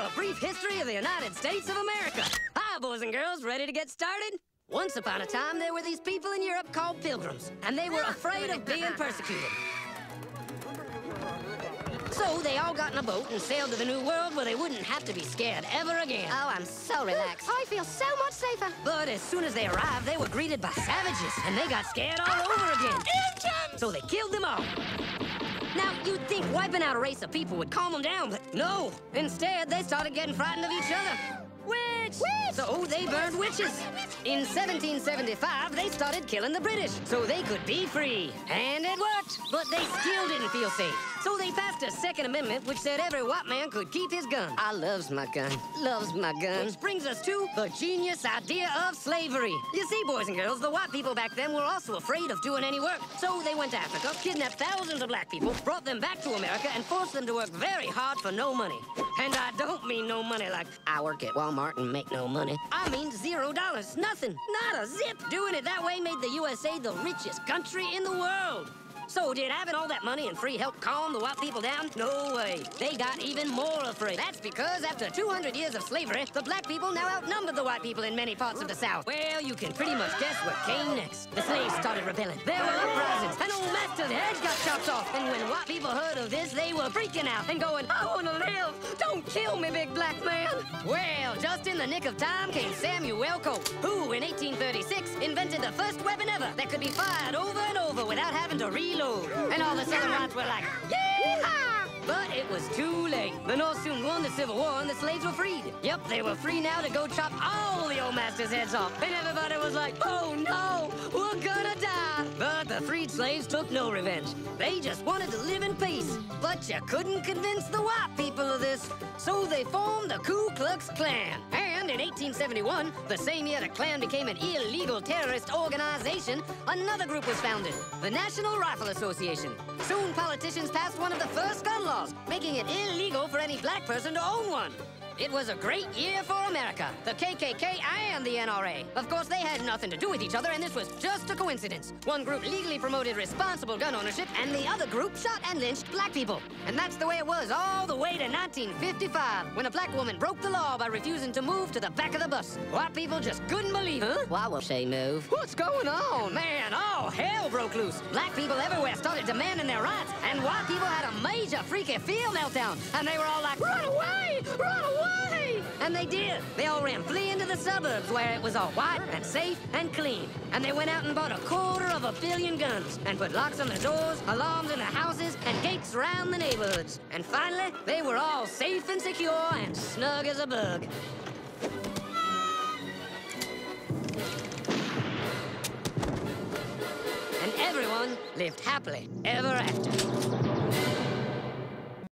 a brief history of the United States of America. Hi, boys and girls, ready to get started? Once upon a time, there were these people in Europe called pilgrims, and they were afraid of being persecuted. So they all got in a boat and sailed to the New World where they wouldn't have to be scared ever again. Oh, I'm so relaxed. I feel so much safer. But as soon as they arrived, they were greeted by savages, and they got scared all over again. Indians! So they killed them all. Now, you'd think wiping out a race of people would calm them down, but no. Instead, they started getting frightened of each other. Witch! So they burned witches. In 1775, they started killing the British so they could be free. And it worked, but they still didn't feel safe. So they passed a Second Amendment which said every white man could keep his gun. I loves my gun. Loves my gun. Which brings us to the genius idea of slavery. You see, boys and girls, the white people back then were also afraid of doing any work. So they went to Africa, kidnapped thousands of black people, brought them back to America, and forced them to work very hard for no money. And I don't mean no money like I work at Walmart and make no money. I mean $0. Nothing. Not a zip. Doing it that way made the USA the richest country in the world. So did having all that money and free help calm the white people down? No way. They got even more afraid. That's because after 200 years of slavery, the black people now outnumbered the white people in many parts of the South. Well, you can pretty much guess what came next. The slaves started rebelling. There were uprisings, and old master's heads got chopped off. And when white people heard of this, they were freaking out and going, I want to live. Don't kill me, big black man. Well, just in the nick of time came Samuel Colt, who in 1836 invented the first weapon ever that could be fired over and over without having to reload. And all the Southern whites were like, yeehaw! But it was too late. The North soon won the Civil War and the slaves were freed. Yep, they were free now to go chop all the old master's heads off. And everybody was like, oh no, we're gonna die. But the freed slaves took no revenge. They just wanted to live in peace. But you couldn't convince the white people of this. So they formed the Ku Klux Klan. And in 1871, the same year the Klan became an illegal terrorist organization, another group was founded, the National Rifle Association. Soon politicians passed one of the first gun laws, making it illegal for any black person to own one. It was a great year for America, the KKK and the NRA. Of course, they had nothing to do with each other, and this was just a coincidence. One group legally promoted responsible gun ownership, and the other group shot and lynched black people. And that's the way it was all the way to 1955, when a black woman broke the law by refusing to move to the back of the bus. White people just couldn't believe it. Huh? Why won't she move? What's going on? Man, all hell broke loose. Black people everywhere started demanding their rights, and white people had a major freaky fear meltdown, and they were all like, run away! Run away! And they did. They all ran fleeing to the suburbs where it was all white and safe and clean. And they went out and bought 250 million guns and put locks on the doors, alarms in the houses, and gates around the neighborhoods. And finally, they were all safe and secure and snug as a bug. And everyone lived happily ever after.